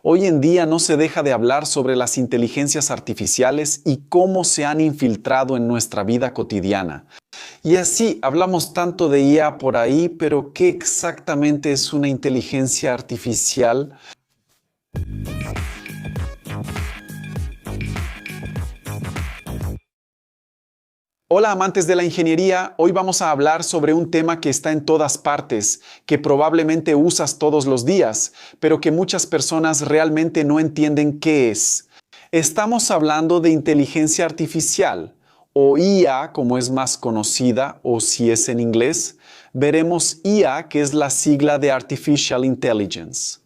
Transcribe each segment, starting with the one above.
Hoy en día no se deja de hablar sobre las inteligencias artificiales y cómo se han infiltrado en nuestra vida cotidiana. Y así, hablamos tanto de IA por ahí, pero ¿qué exactamente es una inteligencia artificial? Hola amantes de la ingeniería, hoy vamos a hablar sobre un tema que está en todas partes, que probablemente usas todos los días, pero que muchas personas realmente no entienden qué es. Estamos hablando de inteligencia artificial, o IA como es más conocida, o si es en inglés, veremos IA, que es la sigla de Artificial Intelligence.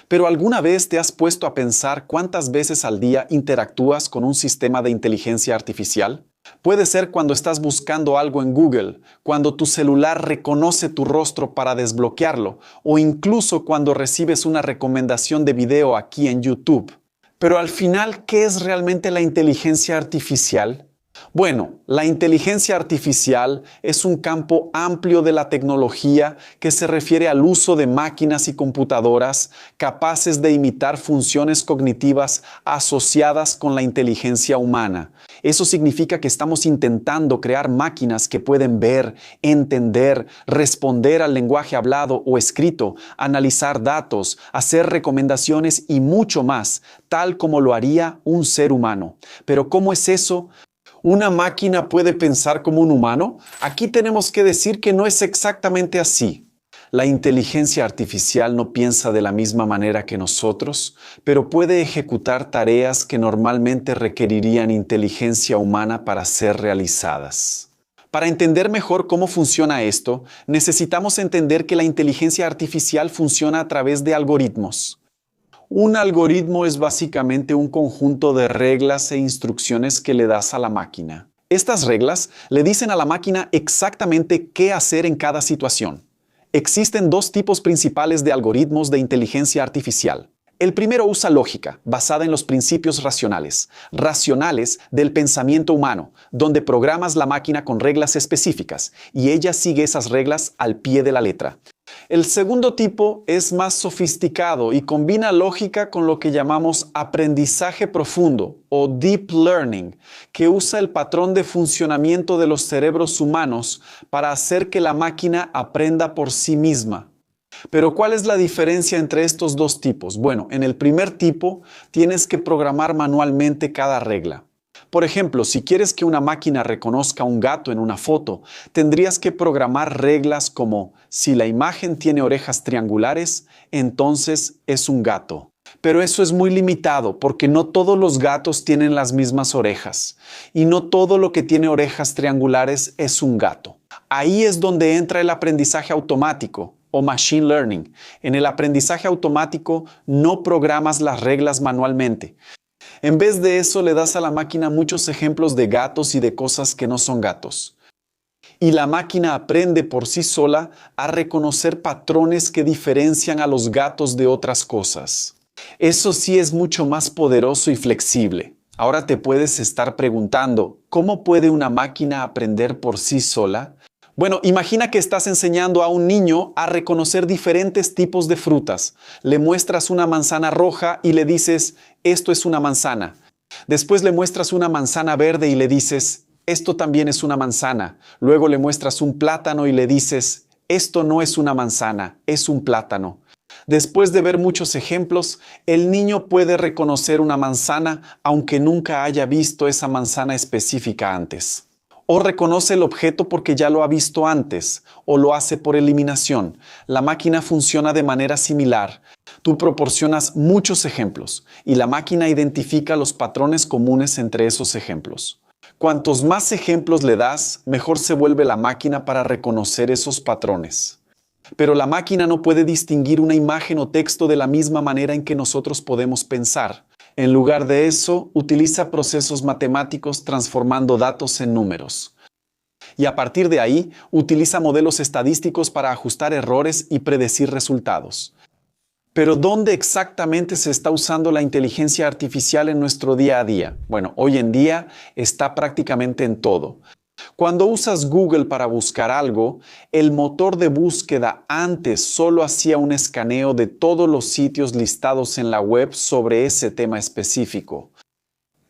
Pero ¿alguna vez te has puesto a pensar cuántas veces al día interactúas con un sistema de inteligencia artificial? Puede ser cuando estás buscando algo en Google, cuando tu celular reconoce tu rostro para desbloquearlo, o incluso cuando recibes una recomendación de video aquí en YouTube. Pero al final, ¿qué es realmente la inteligencia artificial? Bueno, la inteligencia artificial es un campo amplio de la tecnología que se refiere al uso de máquinas y computadoras capaces de imitar funciones cognitivas asociadas con la inteligencia humana. Eso significa que estamos intentando crear máquinas que pueden ver, entender, responder al lenguaje hablado o escrito, analizar datos, hacer recomendaciones y mucho más, tal como lo haría un ser humano. Pero ¿cómo es eso? ¿Una máquina puede pensar como un humano? Aquí tenemos que decir que no es exactamente así. La inteligencia artificial no piensa de la misma manera que nosotros, pero puede ejecutar tareas que normalmente requerirían inteligencia humana para ser realizadas. Para entender mejor cómo funciona esto, necesitamos entender que la inteligencia artificial funciona a través de algoritmos. Un algoritmo es básicamente un conjunto de reglas e instrucciones que le das a la máquina. Estas reglas le dicen a la máquina exactamente qué hacer en cada situación. Existen dos tipos principales de algoritmos de inteligencia artificial. El primero usa lógica, basada en los principios racionales del pensamiento humano, donde programas la máquina con reglas específicas y ella sigue esas reglas al pie de la letra. El segundo tipo es más sofisticado y combina lógica con lo que llamamos aprendizaje profundo o deep learning, que usa el patrón de funcionamiento de los cerebros humanos para hacer que la máquina aprenda por sí misma. Pero ¿cuál es la diferencia entre estos dos tipos? Bueno, en el primer tipo tienes que programar manualmente cada regla. Por ejemplo, si quieres que una máquina reconozca un gato en una foto, tendrías que programar reglas como si la imagen tiene orejas triangulares, entonces es un gato. Pero eso es muy limitado porque no todos los gatos tienen las mismas orejas y no todo lo que tiene orejas triangulares es un gato. Ahí es donde entra el aprendizaje automático o machine learning. En el aprendizaje automático no programas las reglas manualmente. En vez de eso, le das a la máquina muchos ejemplos de gatos y de cosas que no son gatos. Y la máquina aprende por sí sola a reconocer patrones que diferencian a los gatos de otras cosas. Eso sí es mucho más poderoso y flexible. Ahora te puedes estar preguntando, ¿cómo puede una máquina aprender por sí sola? Bueno, imagina que estás enseñando a un niño a reconocer diferentes tipos de frutas. Le muestras una manzana roja y le dices, esto es una manzana. Después le muestras una manzana verde y le dices, esto también es una manzana. Luego le muestras un plátano y le dices, esto no es una manzana, es un plátano. Después de ver muchos ejemplos, el niño puede reconocer una manzana aunque nunca haya visto esa manzana específica antes. O reconoce el objeto porque ya lo ha visto antes, o lo hace por eliminación. La máquina funciona de manera similar. Tú proporcionas muchos ejemplos y la máquina identifica los patrones comunes entre esos ejemplos. Cuantos más ejemplos le das, mejor se vuelve la máquina para reconocer esos patrones. Pero la máquina no puede distinguir una imagen o texto de la misma manera en que nosotros podemos pensar. En lugar de eso, utiliza procesos matemáticos transformando datos en números. Y a partir de ahí, utiliza modelos estadísticos para ajustar errores y predecir resultados. Pero ¿dónde exactamente se está usando la inteligencia artificial en nuestro día a día? Bueno, hoy en día está prácticamente en todo. Cuando usas Google para buscar algo, el motor de búsqueda antes solo hacía un escaneo de todos los sitios listados en la web sobre ese tema específico.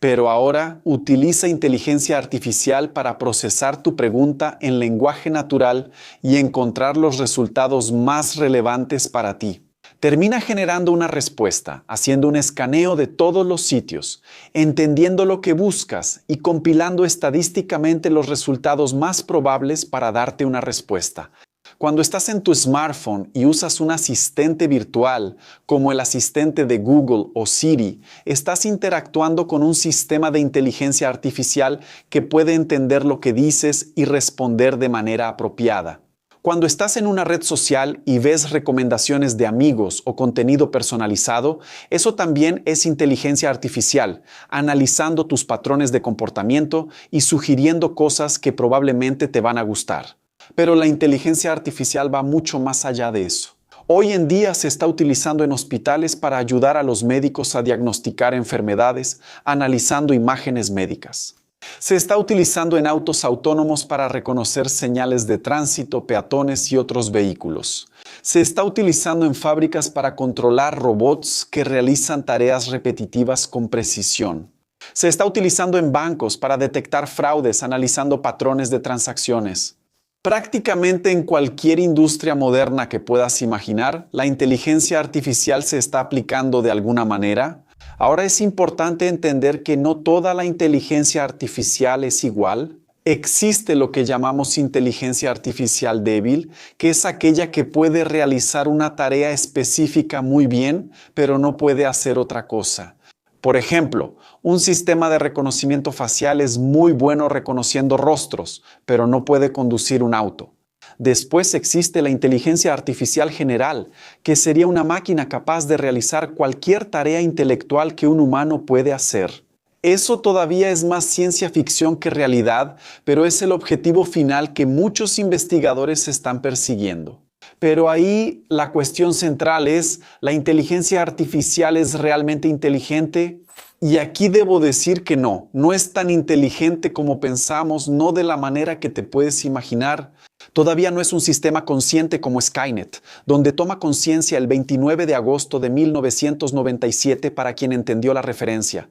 Pero ahora utiliza inteligencia artificial para procesar tu pregunta en lenguaje natural y encontrar los resultados más relevantes para ti. Termina generando una respuesta, haciendo un escaneo de todos los sitios, entendiendo lo que buscas y compilando estadísticamente los resultados más probables para darte una respuesta. Cuando estás en tu smartphone y usas un asistente virtual, como el asistente de Google o Siri, estás interactuando con un sistema de inteligencia artificial que puede entender lo que dices y responder de manera apropiada. Cuando estás en una red social y ves recomendaciones de amigos o contenido personalizado, eso también es inteligencia artificial, analizando tus patrones de comportamiento y sugiriendo cosas que probablemente te van a gustar. Pero la inteligencia artificial va mucho más allá de eso. Hoy en día se está utilizando en hospitales para ayudar a los médicos a diagnosticar enfermedades, analizando imágenes médicas. Se está utilizando en autos autónomos para reconocer señales de tránsito, peatones y otros vehículos. Se está utilizando en fábricas para controlar robots que realizan tareas repetitivas con precisión. Se está utilizando en bancos para detectar fraudes analizando patrones de transacciones. Prácticamente en cualquier industria moderna que puedas imaginar, la inteligencia artificial se está aplicando de alguna manera. Ahora es importante entender que no toda la inteligencia artificial es igual. Existe lo que llamamos inteligencia artificial débil, que es aquella que puede realizar una tarea específica muy bien, pero no puede hacer otra cosa. Por ejemplo, un sistema de reconocimiento facial es muy bueno reconociendo rostros, pero no puede conducir un auto. Después existe la inteligencia artificial general, que sería una máquina capaz de realizar cualquier tarea intelectual que un humano puede hacer. Eso todavía es más ciencia ficción que realidad, pero es el objetivo final que muchos investigadores están persiguiendo. Pero ahí la cuestión central es, ¿la inteligencia artificial es realmente inteligente? Y aquí debo decir que no es tan inteligente como pensamos, no de la manera que te puedes imaginar. Todavía no es un sistema consciente como Skynet, donde toma conciencia el 29 de agosto de 1997 para quien entendió la referencia.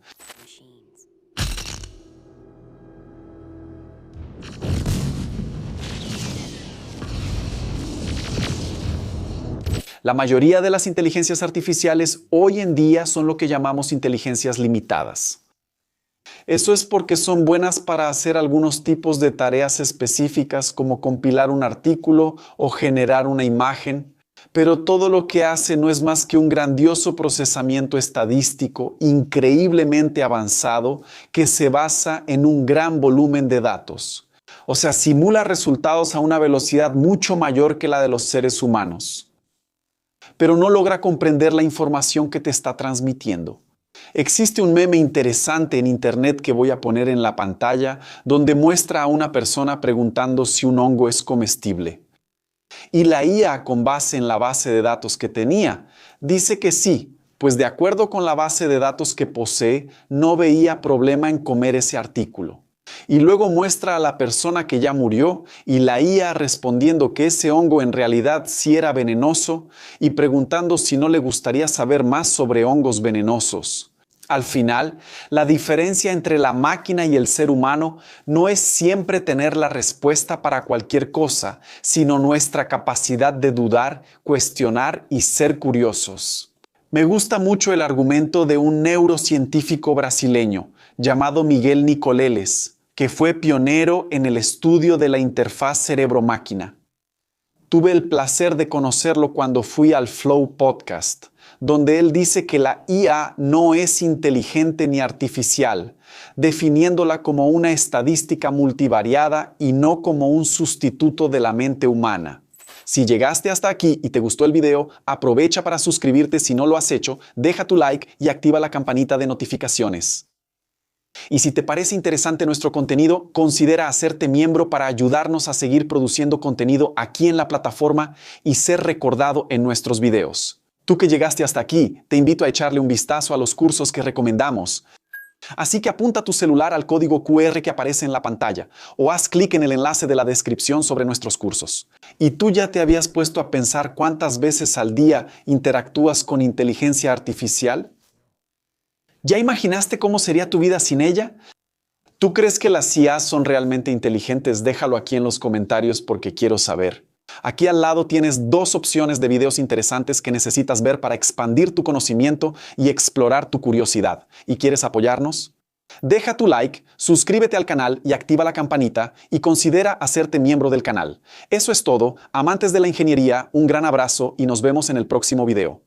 La mayoría de las inteligencias artificiales hoy en día son lo que llamamos inteligencias limitadas. Eso es porque son buenas para hacer algunos tipos de tareas específicas como compilar un artículo o generar una imagen, pero todo lo que hace no es más que un grandioso procesamiento estadístico increíblemente avanzado que se basa en un gran volumen de datos. O sea, simula resultados a una velocidad mucho mayor que la de los seres humanos, pero no logra comprender la información que te está transmitiendo. Existe un meme interesante en internet que voy a poner en la pantalla donde muestra a una persona preguntando si un hongo es comestible. Y la IA, con base en la base de datos que tenía, dice que sí, pues de acuerdo con la base de datos que posee, no veía problema en comer ese artículo. Y luego muestra a la persona que ya murió y la IA respondiendo que ese hongo en realidad sí era venenoso y preguntando si no le gustaría saber más sobre hongos venenosos. Al final, la diferencia entre la máquina y el ser humano no es siempre tener la respuesta para cualquier cosa, sino nuestra capacidad de dudar, cuestionar y ser curiosos. Me gusta mucho el argumento de un neurocientífico brasileño llamado Miguel Nicoleles, que fue pionero en el estudio de la interfaz cerebro-máquina. Tuve el placer de conocerlo cuando fui al Flow Podcast, donde él dice que la IA no es inteligente ni artificial, definiéndola como una estadística multivariada y no como un sustituto de la mente humana. Si llegaste hasta aquí y te gustó el video, aprovecha para suscribirte si no lo has hecho, deja tu like y activa la campanita de notificaciones. Y si te parece interesante nuestro contenido, considera hacerte miembro para ayudarnos a seguir produciendo contenido aquí en la plataforma y ser recordado en nuestros videos. Tú que llegaste hasta aquí, te invito a echarle un vistazo a los cursos que recomendamos. Así que apunta tu celular al código QR que aparece en la pantalla o haz clic en el enlace de la descripción sobre nuestros cursos. ¿Y tú ya te habías puesto a pensar cuántas veces al día interactúas con inteligencia artificial? ¿Ya imaginaste cómo sería tu vida sin ella? ¿Tú crees que las IAs son realmente inteligentes? Déjalo aquí en los comentarios porque quiero saber. Aquí al lado tienes 2 opciones de videos interesantes que necesitas ver para expandir tu conocimiento y explorar tu curiosidad. ¿Y quieres apoyarnos? Deja tu like, suscríbete al canal y activa la campanita y considera hacerte miembro del canal. Eso es todo, amantes de la ingeniería, un gran abrazo y nos vemos en el próximo video.